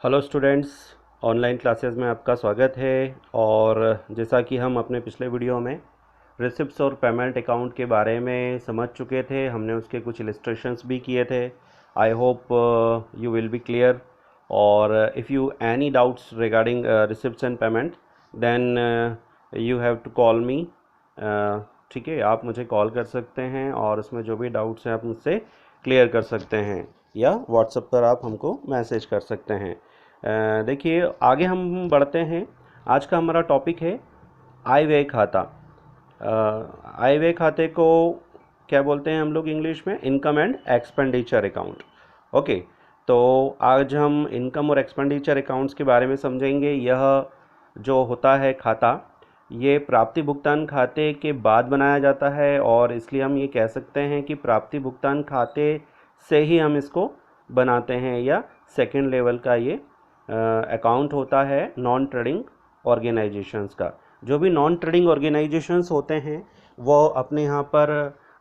Hello students, online classes में आपका स्वागत है। और जैसा कि हम अपने पिछले वीडियो में रिसिप्ट्स और पेमेंट अकाउंट के बारे में समझ चुके थे, हमने उसके कुछ इलस्ट्रेशंस भी किए थे। I hope you will be clear. और if you any doubts regarding receipts and payment then you have to call me. ठीक है, आप मुझे कॉल कर सकते हैं और उसमें जो भी डाउट्स हैं आप मुझसे क्लियर कर सकते हैं, या व्हाट्सएप पर आप हमको मैसेज कर सकते हैं। देखिए, आगे हम बढ़ते हैं। आज का हमारा टॉपिक है आय व्यय खाता। आय व्यय खाते को क्या बोलते हैं हम लोग इंग्लिश में? Income and expenditure account. Okay, तो आज हम इनकम और एक्सपेंडिचर अकाउंट्स के बारे में समझेंगे। यह जो होता है खाता, ये प्राप्ति भुगतान खाते के बाद बनाया जाता है, और इसलिए हम ये कह सकते हैं कि प्राप्ति भुगतान खाते से ही हम इसको बनाते हैं, या सेकेंड लेवल का ये अकाउंट होता है नॉन ट्रेडिंग ऑर्गेनाइजेशंस का। जो भी नॉन ट्रेडिंग ऑर्गेनाइजेशंस होते हैं वो अपने यहाँ पर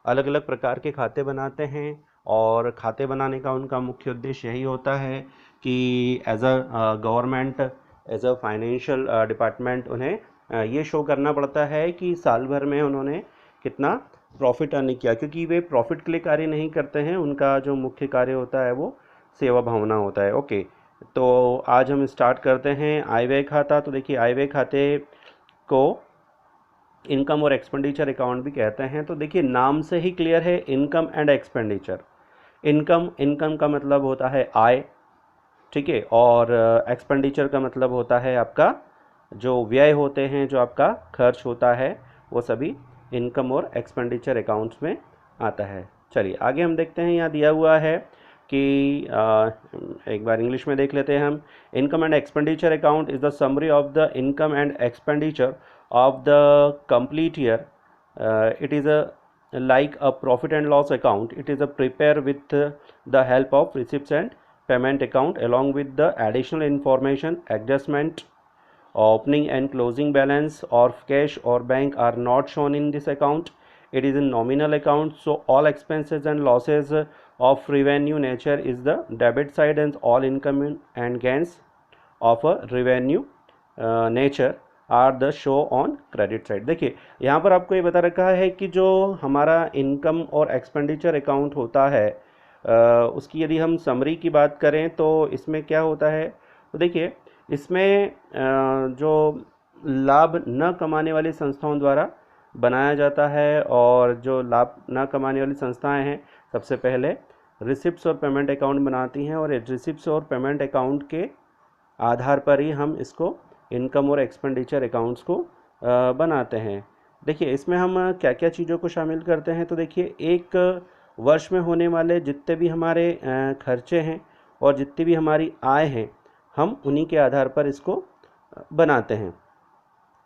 अलग अलग प्रकार के खाते बनाते हैं, और खाते बनाने का उनका मुख्य उद्देश्य यही होता है कि as a government, as a financial department उन्हें ये शो करना पड़ता है कि साल भर में उन्होंने कितना प्रॉफिट अर्न किया, क्योंकि वे प्रॉफिट के लिए कार्य नहीं करते हैं। उनका जो मुख्य कार्य होता है वो सेवा भावना होता है। ओके, तो आज हम स्टार्ट करते हैं आय व्यय खाता। तो देखिए, आय व्यय खाते को इनकम और एक्सपेंडिचर अकाउंट भी कहते हैं। तो देखिए, नाम से ही क्लियर है, इनकम एंड एक्सपेंडिचर। इनकम का मतलब होता है आय, ठीक है, और एक्सपेंडिचर का मतलब होता है आपका जो व्यय होते हैं, जो आपका खर्च होता है, वो सभी इनकम और एक्सपेंडिचर अकाउंट्स में आता है। चलिए आगे हम देखते हैं। यहाँ दिया हुआ है कि एक बार इंग्लिश में देख लेते हैं हम। Income and expenditure account is the summary of the income and expenditure of the complete year. It is a like a profit and loss account. It is a prepare with the help of receipts and payment account, along with the additional information. Adjustment, opening and closing balance of cash or bank are not shown in this account. It is a nominal account, so all expenses and losses of revenue nature is the debit side, and all income and gains of a revenue nature are the show on credit side. देखिए, यहाँ पर आपको ये बता रखा है कि जो हमारा इनकम और एक्सपेंडिचर अकाउंट होता है, उसकी यदि हम समरी की बात करें तो इसमें क्या होता है। तो देखिए, इसमें जो लाभ न कमाने वाली संस्थाओं द्वारा बनाया जाता है, और जो लाभ न कमाने वाली संस्थाएं हैं, सबसे पहले रिसिप्ट्स और पेमेंट अकाउंट बनाती हैं, और रिसिप्ट्स और पेमेंट अकाउंट के आधार पर ही हम इसको इनकम और एक्सपेंडिचर अकाउंट्स को बनाते हैं। देखिए, इसमें हम क्या क्या चीज़ों को शामिल करते हैं। तो देखिए, एक वर्ष में होने वाले जितने भी हमारे खर्चे हैं और जितनी भी हमारी आय हैं, हम उन्हीं के आधार पर इसको बनाते हैं।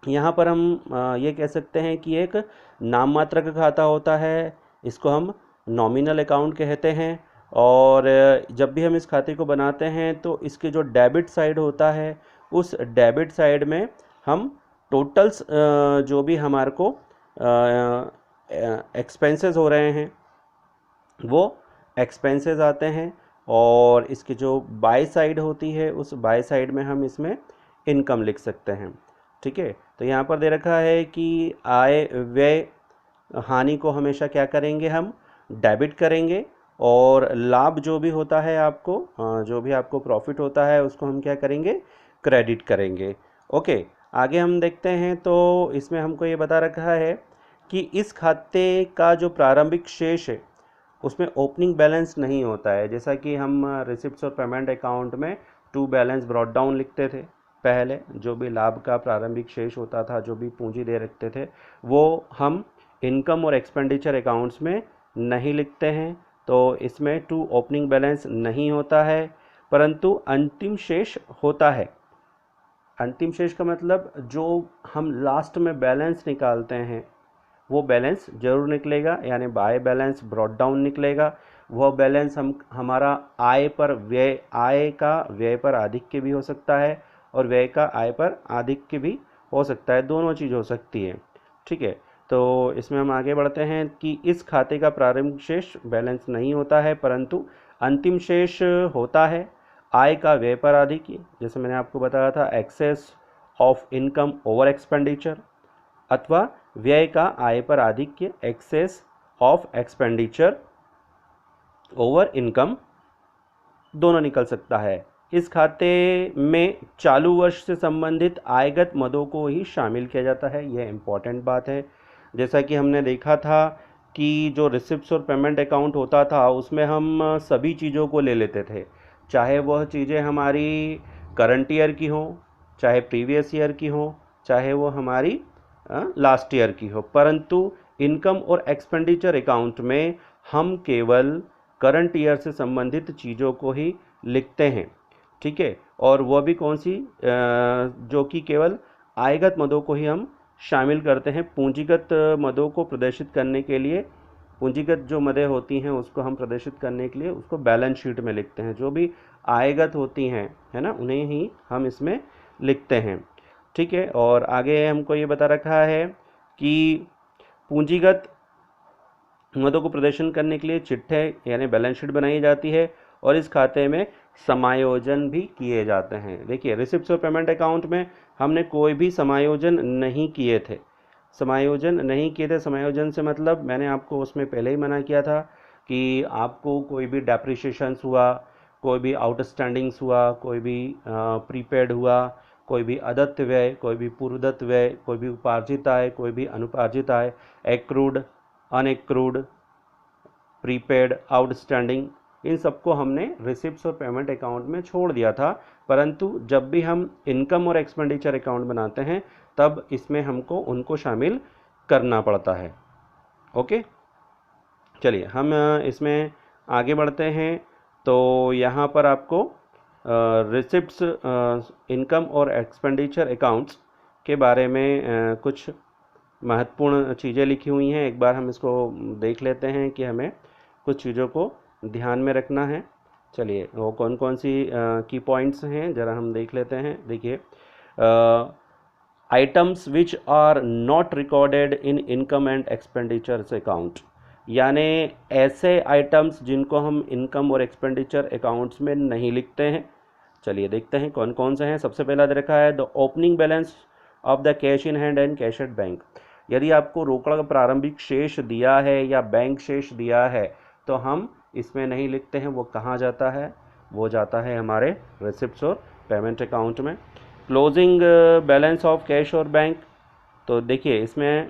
यहाँ पर हम ये कह सकते हैं कि एक नाम मात्र का खाता होता है, इसको हम नॉमिनल अकाउंट कहते हैं। और जब भी हम इस खाते को बनाते हैं तो इसके जो डेबिट साइड होता है, उस डेबिट साइड में हम टोटल्स जो भी हमारे को एक्सपेंसेस हो रहे हैं वो एक्सपेंसेस आते हैं, और इसकी जो बाय साइड होती है उस बाय साइड में हम इसमें इनकम लिख सकते हैं। ठीक है, तो यहाँ पर दे रखा है कि आय व्यय हानि को हमेशा क्या करेंगे, हम डेबिट करेंगे, और लाभ जो भी होता है आपको, जो भी आपको प्रॉफिट होता है, उसको हम क्या करेंगे, क्रेडिट करेंगे। ओके, आगे हम देखते हैं। तो इसमें हमको ये बता रखा है कि इस खाते का जो प्रारंभिक शेष है उसमें ओपनिंग बैलेंस नहीं होता है। जैसा कि हम रिसिप्ट्स और पेमेंट अकाउंट में टू बैलेंस ब्रॉट डाउन लिखते थे, पहले जो भी लाभ का प्रारंभिक शेष होता था, जो भी पूंजी दे रखते थे, वो हम इनकम और एक्सपेंडिचर अकाउंट्स में नहीं लिखते हैं। तो इसमें टू ओपनिंग बैलेंस नहीं होता है, परंतु अंतिम शेष होता है। अंतिम शेष का मतलब जो हम लास्ट में बैलेंस निकालते हैं वो बैलेंस जरूर निकलेगा, यानी बाय बैलेंस ब्रॉट डाउन निकलेगा। वह बैलेंस हमारा आय पर व्यय, आय का व्यय पर आधिक्य भी हो सकता है, और व्यय का आय पर आधिक्य भी हो सकता है, दोनों चीज़ हो सकती है। ठीक है, तो इसमें हम आगे बढ़ते हैं कि इस खाते का प्रारंभिक शेष बैलेंस नहीं होता है, परंतु अंतिम शेष होता है। आय का व्यय पर आधिक्य, जैसे मैंने आपको बताया था excess of income over expenditure, अथवा व्यय का आय पर आधिक्य excess of expenditure over income, दोनों निकल सकता है। इस खाते में चालू वर्ष से संबंधित आयगत मदों को ही शामिल किया जाता है, यह इम्पॉर्टेंट बात है। जैसा कि हमने देखा था कि जो रिसिप्ट्स और पेमेंट अकाउंट होता था उसमें हम सभी चीज़ों को ले लेते थे, चाहे वह चीज़ें हमारी करंट ईयर की हो, चाहे प्रीवियस ईयर की हो, चाहे वो हमारी लास्ट ईयर की हो, परंतु इनकम और एक्सपेंडिचर अकाउंट में हम केवल करंट ईयर से संबंधित चीज़ों को ही लिखते हैं, ठीक है। और वह भी कौन सी, जो कि केवल आयगत मदों को ही हम शामिल करते हैं। पूंजीगत मदों को प्रदर्शित करने के लिए, पूंजीगत जो मदें होती हैं उसको हम प्रदर्शित करने के लिए उसको बैलेंस शीट में लिखते हैं। जो भी आयगत होती हैं, है ना, उन्हें ही हम इसमें लिखते हैं, ठीक है। और आगे हमको ये बता रखा है कि पूंजीगत मदों को प्रदर्शन करने के लिए चिट्ठे यानी बैलेंस शीट बनाई जाती है और इस खाते में समायोजन भी किए जाते हैं। देखिए, रिसिप्ट्स और पेमेंट अकाउंट में हमने कोई भी समायोजन नहीं किए थे, समायोजन से मतलब मैंने आपको उसमें पहले ही मना किया था कि आपको कोई भी डेप्रिसिएशंस हुआ, कोई भी आउटस्टैंडिंग्स हुआ, कोई भी प्रीपेड हुआ, कोई भी अदत्त व्यय, कोई भी पूर्वदत्त व्यय, कोई भी उपार्जित आय, कोई भी अनुपार्जित आय, एक्रूड, अनएक्रूड, प्रीपेड, आउटस्टैंडिंग, इन सबको हमने रिसिप्ट्स और पेमेंट अकाउंट में छोड़ दिया था। परंतु जब भी हम इनकम और एक्सपेंडिचर अकाउंट बनाते हैं तब इसमें हमको उनको शामिल करना पड़ता है। ओके, चलिए हम इसमें आगे बढ़ते हैं। तो यहाँ पर आपको रिसिप्ट्स, इनकम और एक्सपेंडिचर अकाउंट्स के बारे में कुछ महत्वपूर्ण चीज़ें लिखी हुई हैं। एक बार हम इसको देख लेते हैं कि हमें कुछ चीज़ों को ध्यान में रखना है। चलिए, वो कौन कौन सी की पॉइंट्स हैं ज़रा हम देख लेते हैं। देखिए, items which are not recorded in income and expenditures account, यानी ऐसे आइटम्स जिनको हम इनकम और एक्सपेंडिचर अकाउंट्स में नहीं लिखते हैं। चलिए देखते हैं कौन कौन से हैं। सबसे पहला दे रखा है the opening balance of the cash in hand and cash at bank. यदि आपको रोकड़ का प्रारंभिक शेष दिया है या बैंक शेष दिया है तो हम इसमें नहीं लिखते हैं। वो कहाँ जाता है? वो जाता है हमारे रिसिप्ट्स और पेमेंट अकाउंट में। क्लोजिंग बैलेंस ऑफ कैश और बैंक, तो देखिए इसमें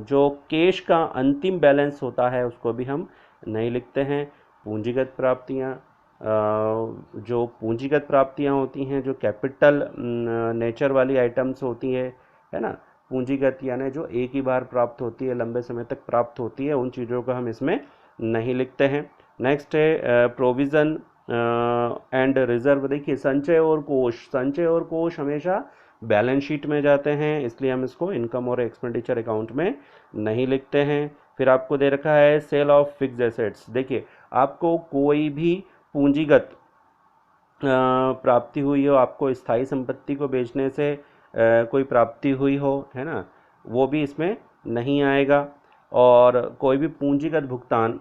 जो कैश का अंतिम बैलेंस होता है उसको भी हम नहीं लिखते हैं। पूंजीगत प्राप्तियाँ, जो पूंजीगत प्राप्तियाँ होती हैं, जो कैपिटल नेचर वाली आइटम्स होती है ना, पूंजीगत यानी जो एक ही बार प्राप्त होती है, लंबे समय तक प्राप्त होती है, उन चीज़ों को हम इसमें नहीं लिखते हैं। नेक्स्ट है प्रोविज़न एंड रिजर्व। देखिए, संचय और कोष हमेशा बैलेंस शीट में जाते हैं, इसलिए हम इसको इनकम और एक्सपेंडिचर अकाउंट में नहीं लिखते हैं। फिर आपको दे रखा है सेल ऑफ फिक्स्ड एसेट्स। देखिए, आपको कोई भी पूंजीगत प्राप्ति हुई हो, आपको स्थायी संपत्ति को बेचने से कोई प्राप्ति हुई हो, है ना, वो भी इसमें नहीं आएगा। और कोई भी पूंजीगत भुगतान,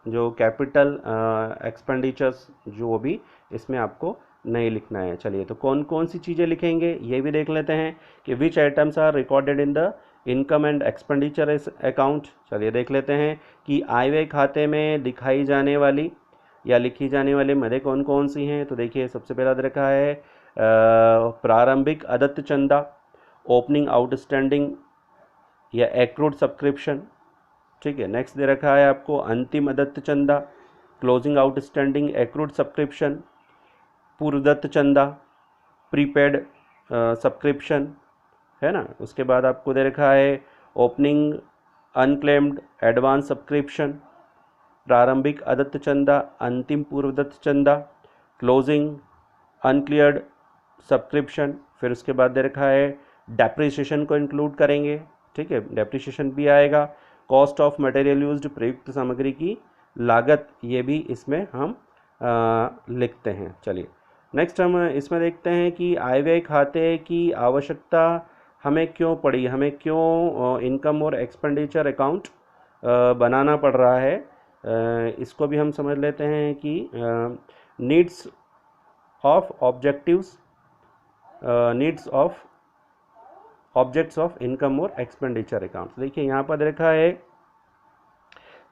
जो कैपिटल एक्सपेंडिचर्स, जो भी इसमें आपको नहीं लिखना है। चलिए, तो कौन कौन सी चीज़ें लिखेंगे ये भी देख लेते हैं कि which items are recorded in the income and expenditure account. चलिए देख लेते हैं कि आय व्यय खाते में दिखाई जाने वाली या लिखी जाने वाली मदें कौन कौन सी हैं। तो देखिए, सबसे पहला दे रखा है प्रारंभिक अदत्त चंदा, ओपनिंग आउटस्टैंडिंग या एक्रूड सब्सक्रिप्शन, ठीक है। नेक्स्ट दे रखा है आपको अंतिम अदत्त चंदा, closing outstanding accrued subscription, Purvadatta चंदा, प्रीपेड सब्सक्रिप्शन, है ना। उसके बाद आपको दे रखा है ओपनिंग अनक्लेम्ड एडवांस सब्सक्रिप्शन, प्रारंभिक अदत्त चंदा, अंतिम पूर्वदत्त चंदा, क्लोजिंग अनक्लियर्ड सब्सक्रिप्शन। फिर उसके बाद दे रखा है डेप्रिसिएशन को इंक्लूड करेंगे, ठीक है, डेप्रिसिएशन भी आएगा। कॉस्ट ऑफ मटेरियल यूज्ड, प्रयुक्त सामग्री की लागत, ये भी इसमें हम लिखते हैं। चलिए नेक्स्ट हम इसमें देखते हैं कि आय व्यय खाते की आवश्यकता हमें क्यों पड़ी, हमें क्यों इनकम और एक्सपेंडिचर अकाउंट बनाना पड़ रहा है। इसको भी हम समझ लेते हैं कि needs of objectives needs of objects of income और एक्सपेंडिचर अकाउंट्स। देखिए यहाँ पर देखा है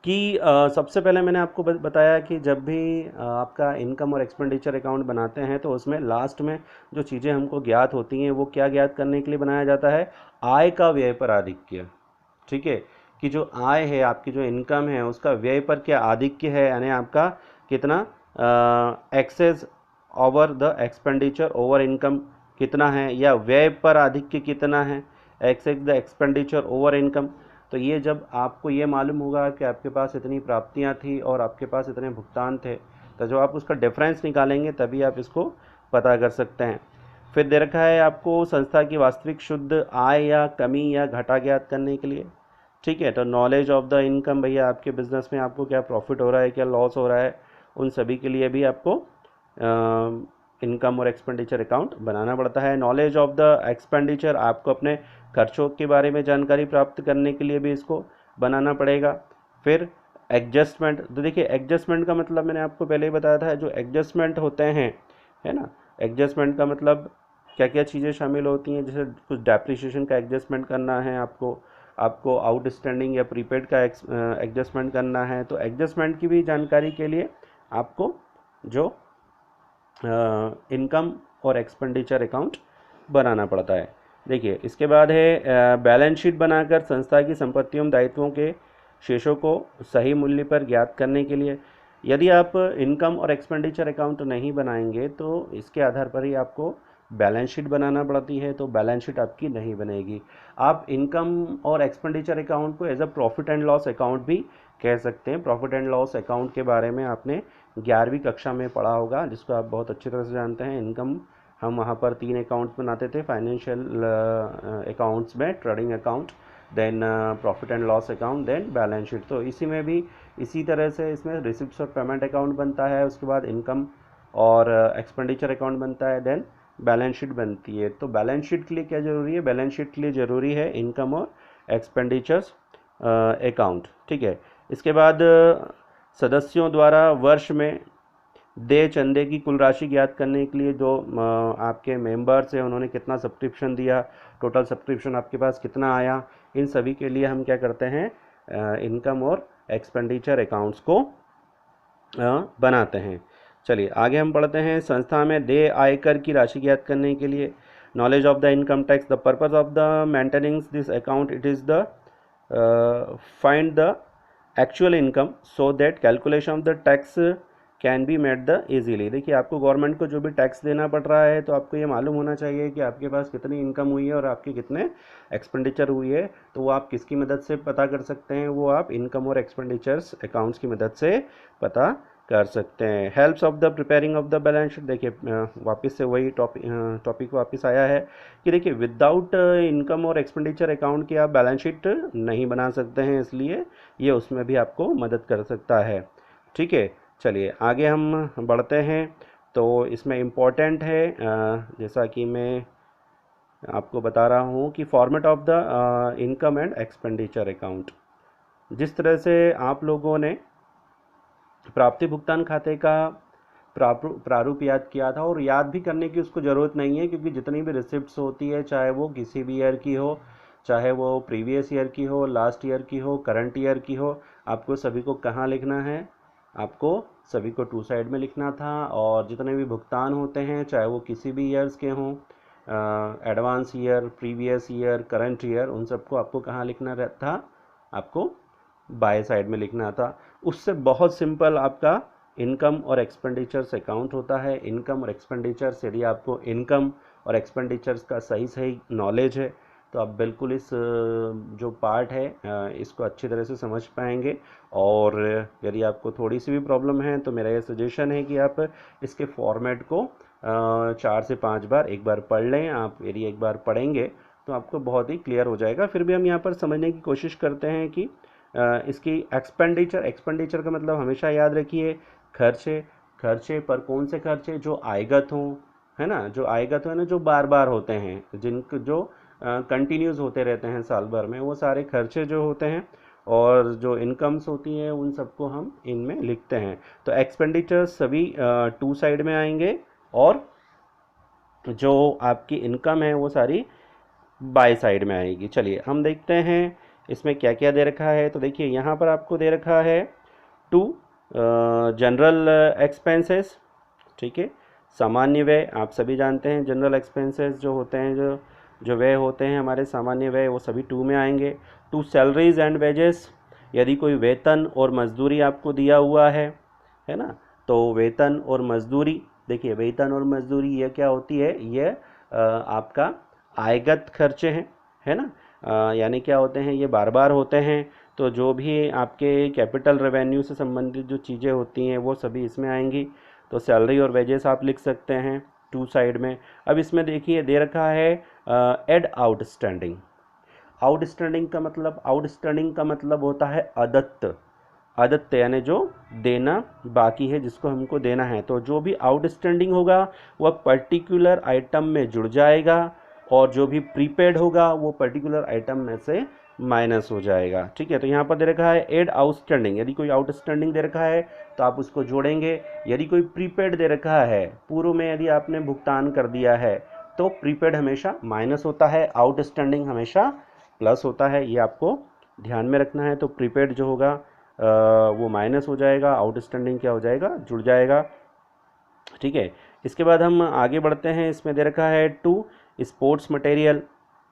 कि सबसे पहले मैंने आपको बताया कि जब भी आपका इनकम और एक्सपेंडिचर अकाउंट बनाते हैं तो उसमें लास्ट में जो चीज़ें हमको ज्ञात होती हैं वो क्या ज्ञात करने के लिए बनाया जाता है, आय का व्यय पर आधिक्य। ठीक है, कि जो आय है आपकी, जो इनकम है, उसका व्यय पर क्या आधिक्य है, यानी आपका कितना excess over the expenditure over income कितना है, या व्यय पर आधिक्य कितना है, excess the expenditure over income. तो ये जब आपको ये मालूम होगा कि आपके पास इतनी प्राप्तियां थी और आपके पास इतने भुगतान थे, तो जो आप उसका डिफरेंस निकालेंगे तभी आप इसको पता कर सकते हैं। फिर दे रखा है आपको संस्था की वास्तविक शुद्ध आय या कमी या घाटा ज्ञात करने के लिए। ठीक है, तो नॉलेज ऑफ द इनकम, भैया आपके बिजनेस में आपको क्या प्रॉफिट हो रहा है, क्या लॉस हो रहा है, उन सभी के लिए भी आपको इनकम और एक्सपेंडिचर अकाउंट बनाना पड़ता है। नॉलेज ऑफ द एक्सपेंडिचर, आपको अपने खर्चों के बारे में जानकारी प्राप्त करने के लिए भी इसको बनाना पड़ेगा। फिर एडजस्टमेंट, तो देखिए एडजस्टमेंट का मतलब मैंने आपको पहले ही बताया था, जो एडजस्टमेंट होते हैं, है ना, एडजस्टमेंट का मतलब क्या क्या चीज़ें शामिल होती हैं, जैसे कुछ डेप्रिसिएशन का एडजस्टमेंट करना है आपको आउटस्टैंडिंग या प्रीपेड का एडजस्टमेंट करना है। तो एडजस्टमेंट की भी जानकारी के लिए आपको जो इनकम और एक्सपेंडिचर अकाउंट बनाना पड़ता है। देखिए इसके बाद है बैलेंस शीट बनाकर संस्था की संपत्तियों दायित्वों के शेषों को सही मूल्य पर ज्ञात करने के लिए। यदि आप इनकम और एक्सपेंडिचर अकाउंट नहीं बनाएंगे तो इसके आधार पर ही आपको बैलेंस शीट बनाना पड़ती है, तो बैलेंस शीट आपकी नहीं बनेगी। आप इनकम और एक्सपेंडिचर अकाउंट को as a profit and loss account भी कह सकते हैं। प्रॉफिट एंड लॉस अकाउंट के बारे में आपने 11वीं कक्षा में पढ़ा होगा, जिसको आप बहुत अच्छी तरह से जानते हैं। इनकम हम वहाँ पर 3 अकाउंट्स बनाते थे, फाइनेंशियल अकाउंट्स में trading account, then profit and loss account, then balance sheet. तो इसी में भी इसी तरह से इसमें रिसिप्ट्स और पेमेंट अकाउंट बनता है, उसके बाद इनकम और एक्सपेंडिचर अकाउंट बनता है, देन बैलेंस शीट बनती है। तो बैलेंस शीट के लिए क्या ज़रूरी है, बैलेंस शीट के लिए ज़रूरी है इनकम और एक्सपेंडिचर्स अकाउंट। ठीक है, इसके बाद सदस्यों द्वारा वर्ष में देय चंदे की कुल राशि ज्ञात करने के लिए जो आपके मेंबर्स हैं उन्होंने कितना सब्सक्रिप्शन दिया, टोटल सब्सक्रिप्शन आपके पास कितना आया, इन सभी के लिए हम क्या करते हैं, इनकम और एक्सपेंडिचर अकाउंट्स को बनाते हैं। चलिए आगे हम पढ़ते हैं। संस्था में देय आयकर की राशि ज्ञात करने के लिए knowledge of the income tax, the purpose of the maintaining this account, it is the find the actual income so that calculation of the tax can be made the easily. देखिए आपको गवर्नमेंट को जो भी tax देना पड़ रहा है तो आपको ये मालूम होना चाहिए कि आपके पास कितनी इनकम हुई है और आपके कितने एक्सपेंडिचर हुई है। तो वो आप किसकी मदद से पता कर सकते हैं, वो आप इनकम और एक्सपेंडिचर्स अकाउंट्स की मदद से पता कर सकते हैं। Helps of the preparing of the balance sheet, देखिए वापस से वही टॉपिक वापस आया है कि देखिए विदाउट इनकम और एक्सपेंडिचर अकाउंट के आप बैलेंस शीट नहीं बना सकते हैं, इसलिए ये उसमें भी आपको मदद कर सकता है। ठीक है, चलिए आगे हम बढ़ते हैं। तो इसमें इम्पॉर्टेंट है जैसा कि मैं आपको बता रहा हूँ कि format of the income and expenditure account, जिस तरह से आप लोगों ने प्राप्ति भुगतान खाते का प्रारूप याद किया था, और याद भी करने की उसको ज़रूरत नहीं है, क्योंकि जितनी भी रिसिप्ट्स होती है, चाहे वो किसी भी ईयर की हो, चाहे वो प्रीवियस ईयर की हो, लास्ट ईयर की हो, करंट ईयर की हो, आपको सभी को कहाँ लिखना है, आपको सभी को 2 साइड में लिखना था। और जितने भी भुगतान होते हैं, चाहे वो किसी भी ईयर्स के हों, advance year, previous year, current year, उन सबको आपको कहाँ लिखना था, आपको बाय साइड में लिखना था। उससे बहुत सिंपल आपका इनकम और एक्सपेंडिचर्स अकाउंट होता है। इनकम और एक्सपेंडिचर्स, यदि आपको इनकम और एक्सपेंडिचर्स का सही नॉलेज है तो आप बिल्कुल इस जो पार्ट है इसको अच्छी तरह से समझ पाएंगे। और यदि आपको थोड़ी सी भी प्रॉब्लम है तो मेरा ये सजेशन है कि आप इसके फॉर्मेट को 4 से 5 बार एक बार पढ़ लें। आप यदि एक बार पढ़ेंगे तो आपको बहुत ही क्लियर हो जाएगा। फिर भी हम यहाँ पर समझने की कोशिश करते हैं कि इसकी एक्सपेंडिचर का मतलब हमेशा याद रखिए खर्चे पर कौन से खर्चे, जो आयगत हों, है ना, जो आयगत हो ना, जो बार बार होते हैं, जिनको जो कंटिन्यूस होते रहते हैं साल भर में, वो सारे खर्चे जो होते हैं। और जो इनकम्स होती हैं उन सबको हम इनमें लिखते हैं। तो एक्सपेंडिचर सभी 2 साइड में आएंगे, और जो आपकी इनकम है वो सारी बाय साइड में आएगी। चलिए हम देखते हैं इसमें क्या क्या दे रखा है। तो देखिए यहाँ पर आपको दे रखा है टू जनरल एक्सपेंसेस, ठीक है। सामान्य व्यय, आप सभी जानते हैं जनरल एक्सपेंसेस जो होते हैं, जो व्यय होते हैं हमारे सामान्य व्यय, वो सभी टू में आएंगे। टू सैलरीज एंड वेजेस, यदि कोई वेतन और मजदूरी आपको दिया हुआ है ना, तो वेतन और मजदूरी, देखिए वेतन और मजदूरी ये क्या होती है, ये आपका आयगत खर्चे हैं, है ना। यानी क्या होते हैं, ये बार बार होते हैं। तो जो भी आपके कैपिटल रेवेन्यू से संबंधित जो चीज़ें होती हैं वो सभी इसमें आएंगी। तो सैलरी और वेजेस आप लिख सकते हैं टू साइड में। अब इसमें देखिए दे रखा है एड आउटस्टैंडिंग। आउटस्टैंडिंग का मतलब होता है अदत्त यानी जो देना बाकी है, जिसको हमको देना है। तो जो भी आउटस्टैंडिंग होगा वह पर्टिकुलर आइटम में जुड़ जाएगा, और जो भी प्रीपेड होगा वो पर्टिकुलर आइटम में से माइनस हो जाएगा, ठीक है। तो यहाँ पर दे रखा है एड आउटस्टैंडिंग, यदि कोई आउटस्टैंडिंग दे रखा है तो आप उसको जोड़ेंगे। यदि कोई प्रीपेड दे रखा है, पूर्व में यदि आपने भुगतान कर दिया है, तो प्रीपेड हमेशा माइनस होता है, आउटस्टैंडिंग हमेशा प्लस होता है, ये आपको ध्यान में रखना है। तो प्रीपेड जो होगा वो माइनस हो जाएगा, आउटस्टैंडिंग क्या हो जाएगा, जुड़ जाएगा, ठीक है। इसके बाद हम आगे बढ़ते हैं। इसमें दे रखा है टू स्पोर्ट्स मटेरियल,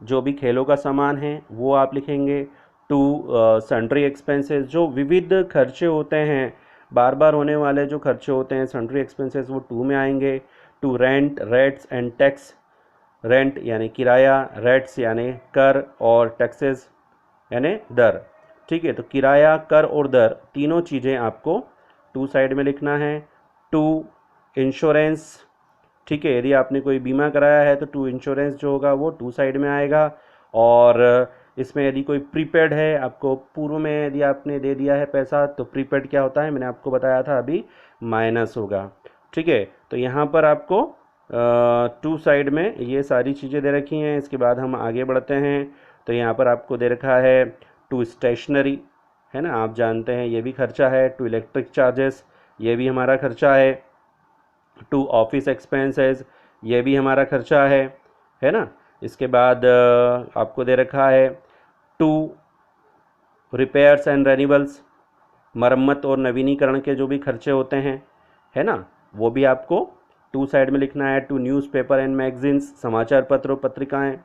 जो भी खेलों का सामान है वो आप लिखेंगे। टू सन्ड्री एक्सपेंसेस, जो विविध खर्चे होते हैं, बार बार होने वाले जो खर्चे होते हैं सन्ड्री एक्सपेंसेस, वो टू में आएंगे। To rent, rates and tax, rent यानी किराया, रेट्स यानी कर, और टैक्सेस यानी दर, ठीक है। तो किराया, कर और दर तीनों चीज़ें आपको टू साइड में लिखना है। टू इंश्योरेंस, ठीक है, यदि आपने कोई बीमा कराया है तो टू इंश्योरेंस जो होगा वो टू साइड में आएगा। और इसमें यदि कोई प्रीपेड है, आपको पूर्व में यदि आपने दे दिया है पैसा, तो प्रीपेड क्या होता है, मैंने आपको बताया था अभी, माइनस होगा, ठीक है। तो यहाँ पर आपको टू साइड में ये सारी चीज़ें दे रखी हैं। इसके बाद हम आगे बढ़ते हैं। तो यहाँ पर आपको दे रखा है टू स्टेशनरी, है ना, आप जानते हैं ये भी खर्चा है। टू इलेक्ट्रिक चार्जेस, ये भी हमारा खर्चा है। टू ऑफिस एक्सपेंसेस, ये भी हमारा खर्चा है ना। इसके बाद आपको दे रखा है टू रिपेयर्स एंड रेन्यूअल्स, मरम्मत और नवीनीकरण के जो भी खर्चे होते हैं, है ना, वो भी आपको टू साइड में लिखना है। टू न्यूज़पेपर एंड मैगजीन्स, समाचार पत्र और पत्रिकाएं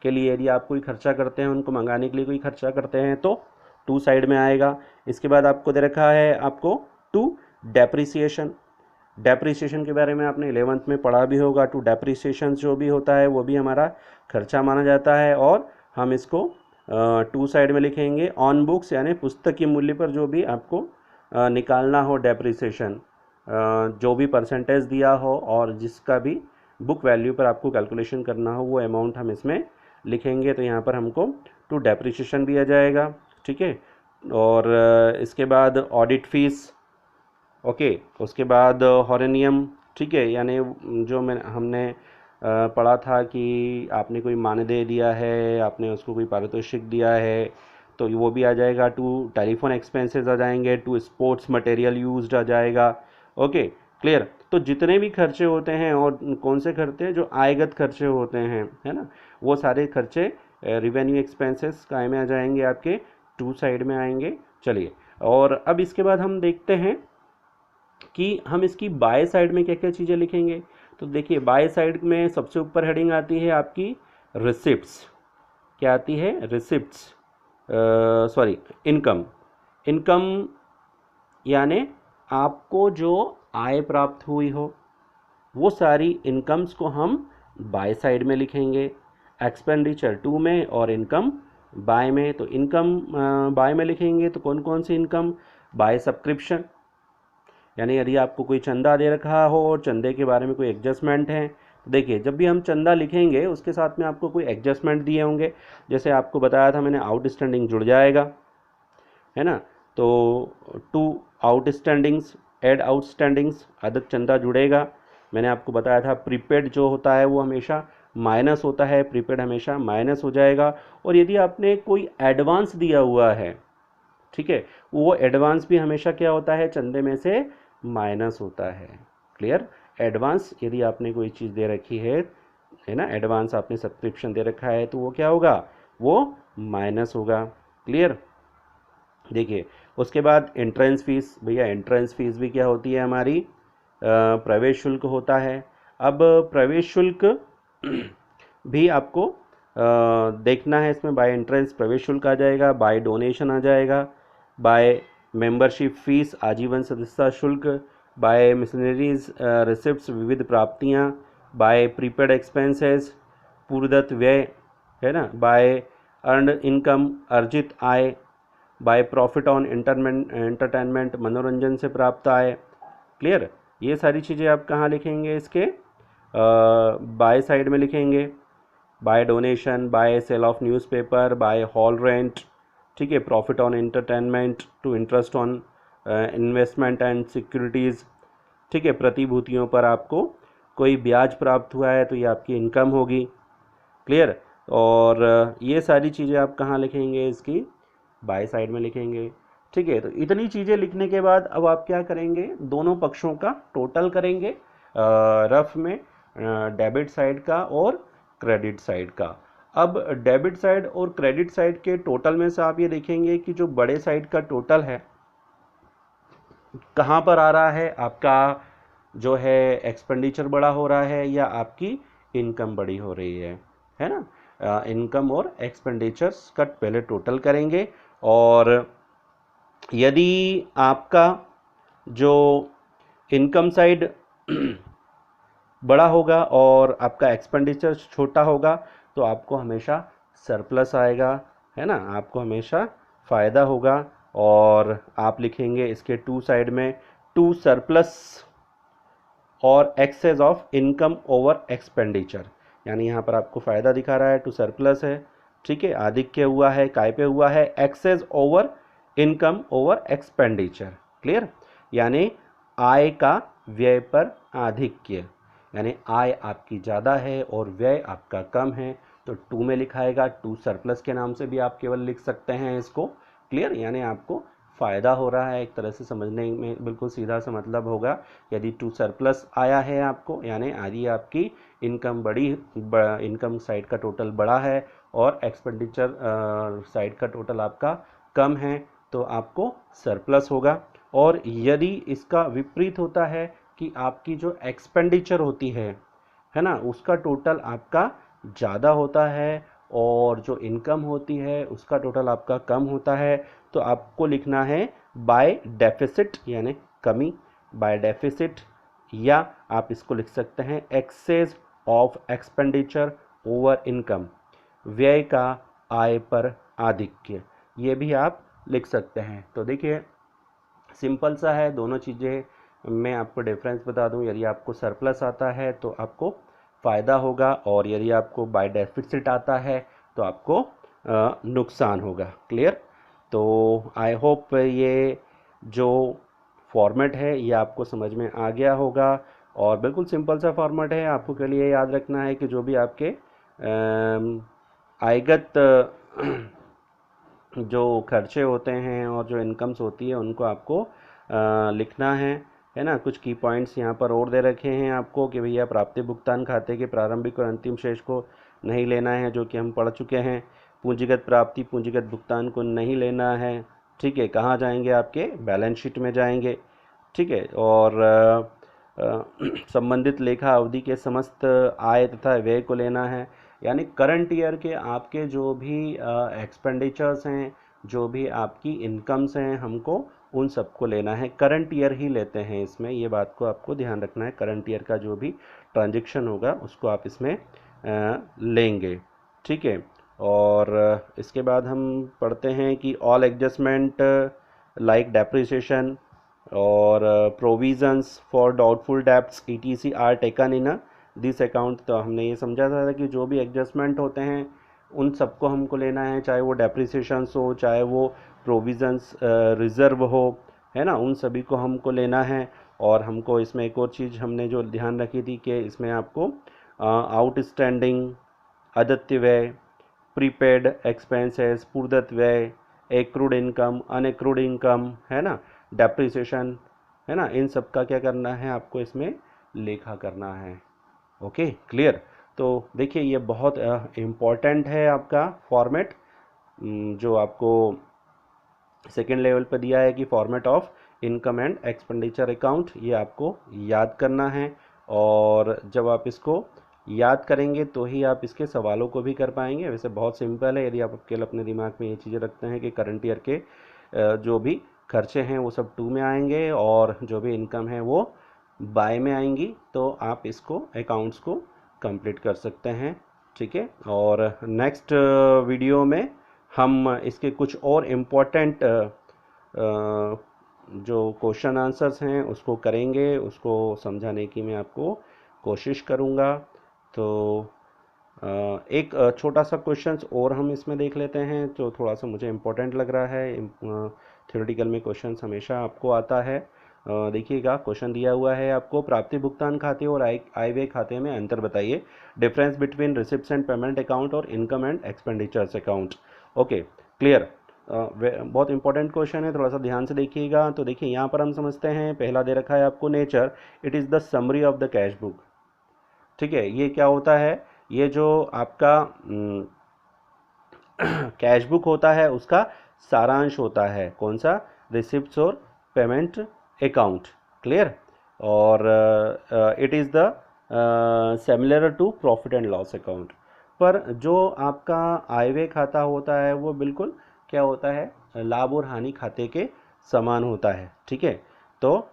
के लिए यदि आप कोई खर्चा करते हैं, उनको मंगाने के लिए कोई खर्चा करते हैं, तो टू साइड में आएगा। इसके बाद आपको दे रखा है आपको टू डेप्रिसिएशन। डेप्रिसिएशन के बारे में आपने 11th में पढ़ा भी होगा। टू डेप्रिसिएशन जो भी होता है वो भी हमारा खर्चा माना जाता है, और हम इसको टू साइड में लिखेंगे। ऑन बुक्स यानी पुस्तक के मूल्य पर जो भी आपको निकालना हो डेप्रिसिएशन, जो भी परसेंटेज दिया हो और जिसका भी बुक वैल्यू पर आपको कैलकुलेशन करना हो, वो अमाउंट हम इसमें लिखेंगे। तो यहाँ पर हमको टू डेप्रिसिएशन भी आ जाएगा, ठीक है। और इसके बाद ऑडिट फीस, ओके। उसके बाद हॉरेनियम, ठीक है, यानी जो हमने पढ़ा था कि आपने कोई मानदेय दिया है, आपने उसको कोई पारितोषिक दिया है, तो वो भी आ जाएगा। टू टेलीफोन एक्सपेंसेस आ जाएंगे। टू स्पोर्ट्स मटेरियल यूज्ड आ जाएगा, ओके, क्लियर। तो जितने भी खर्चे होते हैं, और कौन से खर्चे हैं, जो आयगत खर्चे होते हैं, है ना, वो सारे खर्चे रिवेन्यू एक्सपेंसेस काय में आ जाएंगे, आपके टू साइड में आएंगे। चलिए, और अब इसके बाद हम देखते हैं कि हम इसकी बाय साइड में क्या क्या चीज़ें लिखेंगे। तो देखिए बाय साइड में सबसे ऊपर हेडिंग आती है आपकी रिसिप्ट्स। क्या आती है, रिसिप्ट्स, सॉरी, इनकम यानी आपको जो आय प्राप्त हुई हो, वो सारी इनकम्स को हम बाय साइड में लिखेंगे। एक्सपेंडिचर टू में और इनकम बाय में। तो इनकम बाय में लिखेंगे तो कौन कौन सी इनकम, बाय सब्सक्रिप्शन, यानी यदि आपको कोई चंदा दे रखा हो और चंदे के बारे में कोई एडजस्टमेंट है, तो देखिए जब भी हम चंदा लिखेंगे उसके साथ में आपको कोई एडजस्टमेंट दिए होंगे। जैसे आपको बताया था मैंने, आउटस्टैंडिंग जुड़ जाएगा, है ना। तो टू आउटस्टैंडिंग्स, एड आउटस्टैंडिंग्स, अदद चंदा जुड़ेगा। मैंने आपको बताया था प्रीपेड जो होता है वो हमेशा माइनस होता है, प्रीपेड हमेशा माइनस हो जाएगा। और यदि आपने कोई एडवांस दिया हुआ है, ठीक है, वो एडवांस भी हमेशा क्या होता है, चंदे में से माइनस होता है, क्लियर। एडवांस यदि आपने कोई चीज़ दे रखी है ना, एडवांस आपने सब्सक्रिप्शन दे रखा है तो वो क्या होगा, वो माइनस होगा। क्लियर। देखिए उसके बाद एंट्रेंस फीस, भैया एंट्रेंस फीस भी क्या होती है हमारी, प्रवेश शुल्क होता है। अब प्रवेश शुल्क भी आपको देखना है, इसमें बाय एंट्रेंस प्रवेश शुल्क आ जाएगा, बाय डोनेशन आ जाएगा, बाय मेंबरशिप फीस आजीवन सदस्यता शुल्क, बाय मिशनरीज रिसिप्ट्स विविध प्राप्तियाँ, बाय प्रीपेड एक्सपेंसेस पूर्वदत्त व्यय, है ना, बाय अर्नड इनकम अर्जित आय, बाय प्रॉफिट ऑन एंटरटेनमेंट मनोरंजन से प्राप्त आय। क्लियर। ये सारी चीज़ें आप कहाँ लिखेंगे, इसके बाय साइड में लिखेंगे, by donation, by sale of newspaper, by hall rent, ठीक है, profit on entertainment to interest on investment and securities, ठीक है, प्रतिभूतियों पर आपको कोई ब्याज प्राप्त हुआ है तो ये आपकी इनकम होगी। क्लियर। और ये सारी चीज़ें आप कहाँ लिखेंगे, इसकी बाय साइड में लिखेंगे। ठीक है, तो इतनी चीज़ें लिखने के बाद अब आप क्या करेंगे, दोनों पक्षों का टोटल करेंगे रफ में, डेबिट साइड का और क्रेडिट साइड का। अब डेबिट साइड और क्रेडिट साइड के टोटल में से आप ये देखेंगे कि जो बड़े साइड का टोटल है कहाँ पर आ रहा है, आपका जो है एक्सपेंडिचर बड़ा हो रहा है या आपकी इनकम बड़ी हो रही है ना। इनकम और एक्सपेंडिचर्स का पहले टोटल करेंगे, और यदि आपका जो इनकम साइड बड़ा होगा और आपका एक्सपेंडिचर छोटा होगा तो आपको हमेशा सरप्लस आएगा, है ना, आपको हमेशा फ़ायदा होगा। और आप लिखेंगे इसके टू साइड में, टू सरप्लस और excess of income over expenditure, यानी यहाँ पर आपको फ़ायदा दिखा रहा है, टू सरप्लस है, ठीक है, आधिक्य हुआ है, काय पे हुआ है, excess over income over expenditure. Clear. यानी आय का व्यय पर आधिक्य, यानी आय आपकी ज़्यादा है और व्यय आपका कम है, तो टू में लिखाएगा, टू सरप्लस के नाम से भी आप केवल लिख सकते हैं इसको। क्लियर। यानी आपको फ़ायदा हो रहा है, एक तरह से समझने में बिल्कुल सीधा सा मतलब होगा, यदि टू सरप्लस आया है आपको, यानी यदि आपकी इनकम इनकम साइड का टोटल बड़ा है और एक्सपेंडिचर साइड का टोटल आपका कम है तो आपको सरप्लस होगा। और यदि इसका विपरीत होता है कि आपकी जो एक्सपेंडिचर होती है ना, उसका टोटल आपका ज़्यादा होता है और जो इनकम होती है उसका टोटल आपका कम होता है, तो आपको लिखना है बाय डेफिसिट, यानी कमी, बाय डेफिसिट, या आप इसको लिख सकते हैं excess of expenditure over income, व्यय का आय पर आधिक्य, ये भी आप लिख सकते हैं। तो देखिए सिंपल सा है, दोनों चीज़ें मैं आपको डिफरेंस बता दूं, यदि आपको सरप्लस आता है तो आपको फ़ायदा होगा और यदि आपको बाय डेफिसिट आता है तो आपको नुकसान होगा। क्लियर। तो आई होप ये जो फॉर्मेट है ये आपको समझ में आ गया होगा, और बिल्कुल सिंपल सा फॉर्मेट है। आपको के लिए याद रखना है कि जो भी आपके आयगत जो खर्चे होते हैं और जो इनकम्स होती है उनको आपको लिखना है ना। कुछ की पॉइंट्स यहाँ पर और दे रखे हैं आपको कि भैया प्राप्ति भुगतान खाते के प्रारंभिक और अंतिम शेष को नहीं लेना है, जो कि हम पढ़ चुके हैं। पूंजीगत प्राप्ति पूंजीगत भुगतान को नहीं लेना है, ठीक है। कहाँ जाएंगे, आपके बैलेंस शीट में जाएंगे, ठीक है। और संबंधित लेखा अवधि के समस्त आय तथा व्यय को लेना है, यानी करंट ईयर के आपके जो भी एक्सपेंडिचर्स हैं, जो भी आपकी इनकम्स हैं, हमको उन सबको लेना है। करंट ईयर ही लेते हैं इसमें, ये बात को आपको ध्यान रखना है। करंट ईयर का जो भी ट्रांजैक्शन होगा उसको आप इसमें लेंगे, ठीक है। और इसके बाद हम पढ़ते हैं कि ऑल एडजस्टमेंट लाइक डेप्रिसिएशन और provisions for doubtful debts ETC are taken in this account. तो हमने ये समझा था कि जो भी एडजस्टमेंट होते हैं उन सबको हमको लेना है, चाहे वो डेप्रिसिएशंस हो, चाहे वो प्रोविजंस रिज़र्व हो, है ना, उन सभी को हमको लेना है। और हमको इसमें एक और चीज़ हमने जो ध्यान रखी थी कि इसमें आपको आउटस्टैंडिंग, आदित्य व्यय, प्रीपेड एक्सपेंसेस, पूर्वदत्त व्यय, एक्रूड इनकम, अनएक्रूड इनकम, है ना, डेप्रिसिएशन, है ना, इन सब का क्या करना है आपको इसमें लेखा करना है। Okay, clear. तो देखिए ये बहुत इम्पॉर्टेंट है आपका फॉर्मेट, जो आपको सेकेंड लेवल पर दिया है कि format of income and expenditure account, ये आपको याद करना है। और जब आप इसको याद करेंगे तो ही आप इसके सवालों को भी कर पाएंगे। वैसे बहुत सिंपल है, यदि आप केवल अपने दिमाग में ये चीज़ें रखते हैं कि करंट ईयर के जो भी खर्चे हैं वो सब टू में आएंगे और जो भी इनकम है वो बाय में आएंगी, तो आप इसको अकाउंट्स को कंप्लीट कर सकते हैं। ठीक है, और नेक्स्ट वीडियो में हम इसके कुछ और इम्पोर्टेंट जो क्वेश्चन आंसर्स हैं उसको करेंगे, उसको समझाने की मैं आपको कोशिश करूँगा। तो एक छोटा सा क्वेश्चन और हम इसमें देख लेते हैं जो थोड़ा सा मुझे इम्पोर्टेंट लग रहा है। थ्योरेटिकल में क्वेश्चन हमेशा आपको आता है। देखिएगा, क्वेश्चन दिया हुआ है आपको, प्राप्ति भुगतान खाते और आय व्यय खाते में अंतर बताइए। Difference between receipts and payment account और income and expenditures account. Okay, clear. बहुत इंपॉर्टेंट क्वेश्चन है, थोड़ा सा ध्यान से देखिएगा। तो देखिए यहाँ पर हम समझते हैं, पहला दे रखा है आपको nature, it is the summary of the cash book. ठीक है, ये क्या होता है, ये जो आपका कैश बुक होता है उसका सारांश होता है। कौन सा? रिसिप्ट्स और पेमेंट अकाउंट। क्लियर। और it is the similar to profit and loss account. पर जो आपका आय व्यय खाता होता है वो बिल्कुल क्या होता है, लाभ और हानि खाते के समान होता है। ठीक है, तो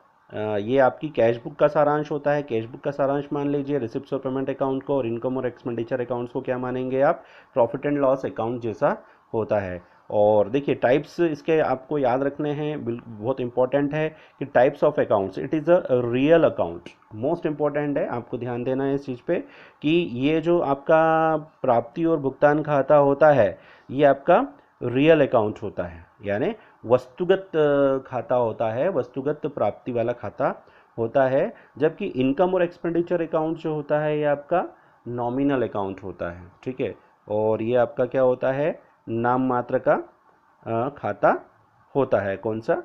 ये आपकी कैश बुक का सारांश होता है। कैश बुक का सारांश मान लीजिए रिसिप्ट्स और पेमेंट अकाउंट को, और इनकम और एक्सपेंडिचर अकाउंट्स को क्या मानेंगे आप? प्रॉफिट एंड लॉस अकाउंट जैसा होता है। और देखिए टाइप्स इसके आपको याद रखने हैं, बहुत इंपॉर्टेंट है कि types of accounts, it is a real account, most important है, आपको ध्यान देना है इस चीज़ पे कि ये जो आपका प्राप्ति और भुगतान खाता होता है ये आपका रियल अकाउंट होता है, यानी वस्तुगत खाता होता है, वस्तुगत प्राप्ति वाला खाता होता है। जबकि इनकम और एक्सपेंडिचर अकाउंट जो होता है ये आपका नॉमिनल अकाउंट होता है। ठीक है, और ये आपका क्या होता है, नाम मात्र का खाता होता है। कौन सा?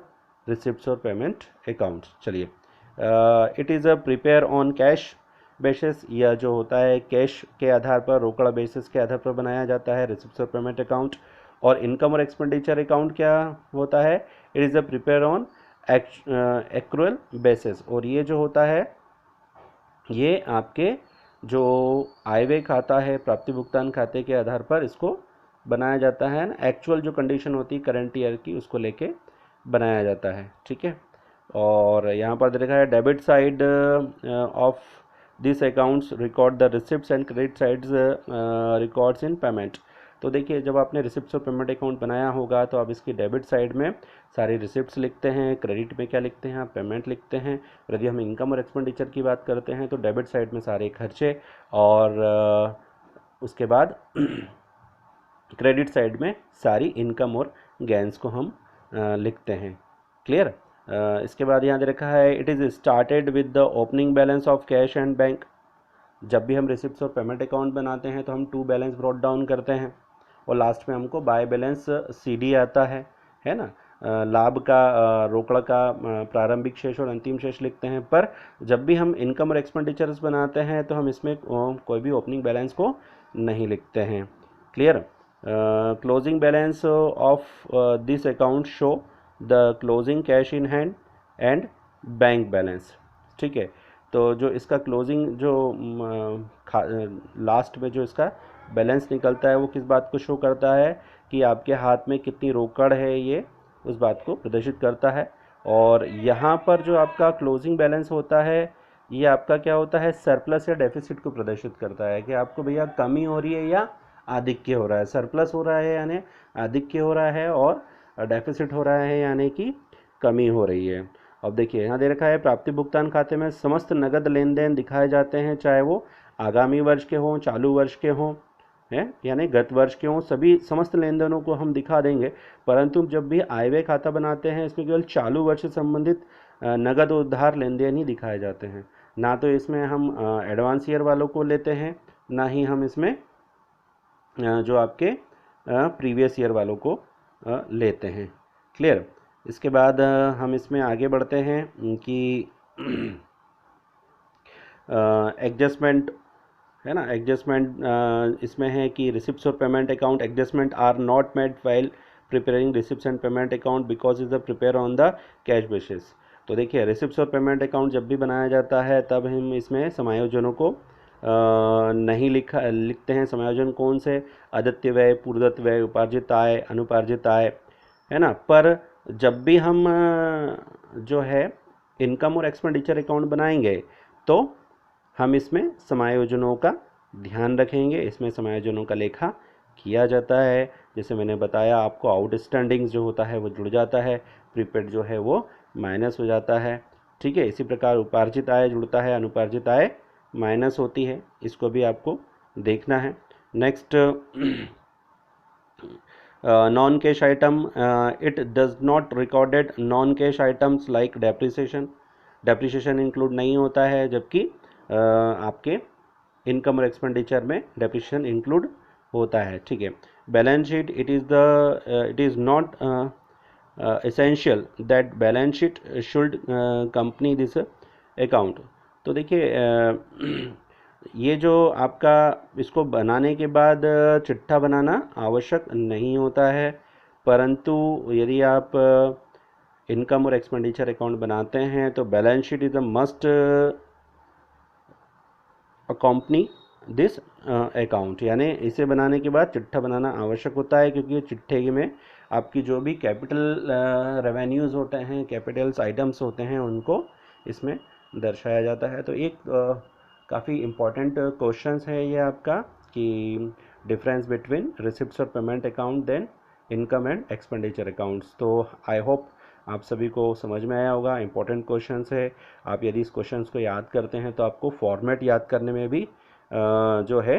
रिसिप्ट्स और पेमेंट अकाउंट। चलिए, it is a prepare on cash basis, यह जो होता है कैश के आधार पर, रोकड़ा बेसिस के आधार पर बनाया जाता है रिसिप्ट्स और पेमेंट अकाउंट। और इनकम और एक्सपेंडिचर अकाउंट क्या होता है? It is a prepare on accrual basis, और ये जो होता है ये आपके जो आय व्यय खाता है प्राप्ति भुगतान खाते के आधार पर इसको बनाया जाता है ना, एक्चुअल जो कंडीशन होती है करंट ईयर की उसको लेके बनाया जाता है। ठीक है, और यहाँ पर देखा है debit side of this accounts record the receipts and credit sides records in payment. तो देखिए जब आपने रिसिप्ट्स और पेमेंट अकाउंट बनाया होगा तो आप इसकी डेबिट साइड में सारी रिसिप्ट्स लिखते हैं, क्रेडिट में क्या लिखते हैं आप? पेमेंट लिखते हैं। यदि हम इनकम और एक्सपेंडिचर की बात करते हैं तो डेबिट साइड में सारे खर्चे और उसके बाद क्रेडिट साइड में सारी इनकम और गेंस को हम लिखते हैं। क्लियर। इसके बाद यहाँ दे रखा है it is started with the opening balance of cash and bank. जब भी हम रिसिप्ट्स और पेमेंट अकाउंट बनाते हैं तो हम टू बैलेंस ब्रॉट डाउन करते हैं और लास्ट में हमको बाय बैलेंस सीडी आता है ना। लाभ का, रोकड़ा का प्रारंभिक शेष और अंतिम शेष लिखते हैं। पर जब भी हम इनकम और एक्सपेंडिचर्स बनाते हैं तो हम इसमें कोई भी ओपनिंग बैलेंस को नहीं लिखते हैं। Clear. Closing balance of this account show the closing cash in hand and bank balance. ठीक है, तो जो इसका क्लोजिंग जो लास्ट में जो इसका बैलेंस निकलता है वो किस बात को शो करता है कि आपके हाथ में कितनी रोकड़ है, ये उस बात को प्रदर्शित करता है। और यहाँ पर जो आपका क्लोजिंग बैलेंस होता है ये आपका क्या होता है, सरप्लस या डेफिसिट को प्रदर्शित करता है कि आपको भैया कमी हो रही है या आधिक्य हो रहा है। सरप्लस हो रहा है यानी आधिक्य हो रहा है, और डेफिसिट हो रहा है यानी कि कमी हो रही है। अब देखिए यहाँ दे रखा है प्राप्ति भुगतान खाते में समस्त नगद लेन देन दिखाए जाते हैं, चाहे वो आगामी वर्ष के हों, चालू वर्ष के हों, है यानी गत वर्ष के हों, सभी समस्त लेन देनों को हम दिखा देंगे। परंतु जब भी आय व्यय खाता बनाते हैं इसमें केवल चालू वर्ष से संबंधित नगद उधार लेन देन ही दिखाए जाते हैं। ना तो इसमें हम एडवांस ईयर वालों को लेते हैं, ना ही हम इसमें जो आपके प्रीवियस ईयर वालों को लेते हैं। क्लियर। इसके बाद हम इसमें आगे बढ़ते हैं कि एडजस्टमेंट है ना, एडजस्टमेंट इसमें है कि रिसिप्ट्स और payment account adjustment are not made while preparing receipts and payment account because is the prepare on the cash basis. तो देखिए रिसिप्ट्स और पेमेंट अकाउंट जब भी बनाया जाता है तब हम इसमें समायोजनों को नहीं लिखते हैं। समायोजन कौन से, आदित्य व्यय, पूर्वदत्त व्यय, उपार्जित आय, अनुपार्जित आय, है ना। पर जब भी हम जो है इनकम और एक्सपेंडिचर अकाउंट बनाएंगे तो हम इसमें समायोजनों का ध्यान रखेंगे। इसमें समायोजनों का लेखा किया जाता है। जैसे मैंने बताया आपको, आउटस्टैंडिंग्स जो होता है वो जुड़ जाता है, प्रीपेड जो है वो माइनस हो जाता है। ठीक है, इसी प्रकार उपार्जित आय जुड़ता है, अनुपार्जित आय माइनस होती है। इसको भी आपको देखना है। Next, non cash item, it does not recorded non cash items like depreciation. Depreciation include नहीं होता है, जबकि आपके इनकम और एक्सपेंडिचर में डेप्रिसिएशन इंक्लूड होता है। ठीक है, balance sheet, it is not essential that balance sheet should company this account. तो देखिए ये जो आपका इसको बनाने के बाद चिट्ठा बनाना आवश्यक नहीं होता है, परंतु यदि आप इनकम और एक्सपेंडिचर अकाउंट बनाते हैं तो balance sheet is a must अकॉम्पनी this account, यानी इसे बनाने के बाद चिट्ठा बनाना आवश्यक होता है, क्योंकि चिट्ठे में आपकी जो भी कैपिटल रेवेन्यूज़ होते हैं, कैपिटल्स आइटम्स होते हैं, उनको इसमें दर्शाया जाता है। तो एक काफ़ी इम्पॉर्टेंट क्वेश्चंस है ये आपका, कि डिफरेंस बिटवीन रिसिप्ट्स और payment account then income and expenditure accounts. तो आई होप आप सभी को समझ में आया होगा। इंपॉर्टेंट क्वेश्चंस है, आप यदि इस क्वेश्चंस को याद करते हैं तो आपको फॉर्मेट याद करने में भी जो है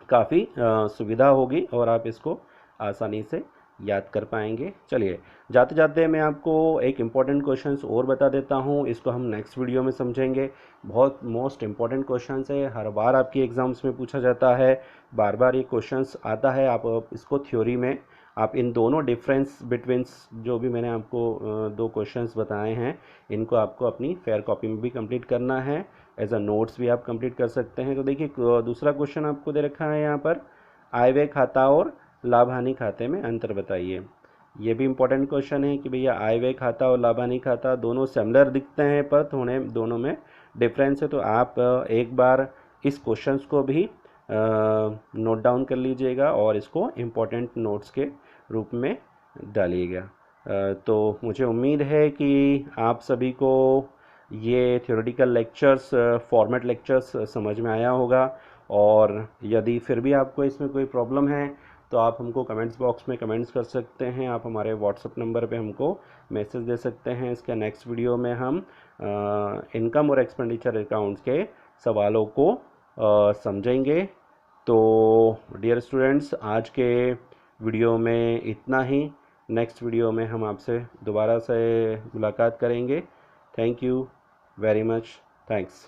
काफ़ी सुविधा होगी और आप इसको आसानी से याद कर पाएंगे। चलिए, जाते जाते मैं आपको एक इम्पॉर्टेंट क्वेश्चंस और बता देता हूँ, इसको हम नेक्स्ट वीडियो में समझेंगे। बहुत मोस्ट इम्पॉर्टेंट क्वेश्चंस है, हर बार आपकी एग्ज़ाम्स में पूछा जाता है, बार बार ये क्वेश्चंस आता है। आप इसको थ्योरी में आप इन दोनों डिफरेंस बिटवीन जो भी मैंने आपको दो क्वेश्चंस बताए हैं, इनको आपको अपनी फेयर कॉपी में भी कंप्लीट करना है, एज अ नोट्स भी आप कंप्लीट कर सकते हैं। तो देखिए दूसरा क्वेश्चन आपको दे रखा है यहाँ पर, आय व्यय खाता और लाभ हानि खाते में अंतर बताइए। ये भी इम्पोर्टेंट क्वेश्चन है कि भैया आय व्यय खाता और लाभ हानि खाता दोनों सिमिलर दिखते हैं, पर थोड़े दोनों में डिफरेंस है। तो आप एक बार इस क्वेश्चंस को भी नोट डाउन कर लीजिएगा और इसको इम्पोर्टेंट नोट्स के रूप में डालिएगा। तो मुझे उम्मीद है कि आप सभी को ये थ्योरेटिकल लेक्चर्स, फॉर्मेट लेक्चर्स समझ में आया होगा। और यदि फिर भी आपको इसमें कोई प्रॉब्लम है तो आप हमको कमेंट्स बॉक्स में कमेंट्स कर सकते हैं। आप हमारे व्हाट्सएप नंबर पे हमको मैसेज दे सकते हैं। इसके नेक्स्ट वीडियो में हम इनकम और एक्सपेंडिचर अकाउंट्स के सवालों को समझेंगे। तो डियर स्टूडेंट्स, आज के वीडियो में इतना ही। नेक्स्ट वीडियो में हम आपसे दोबारा से मुलाकात करेंगे। Thank you very much, thanks.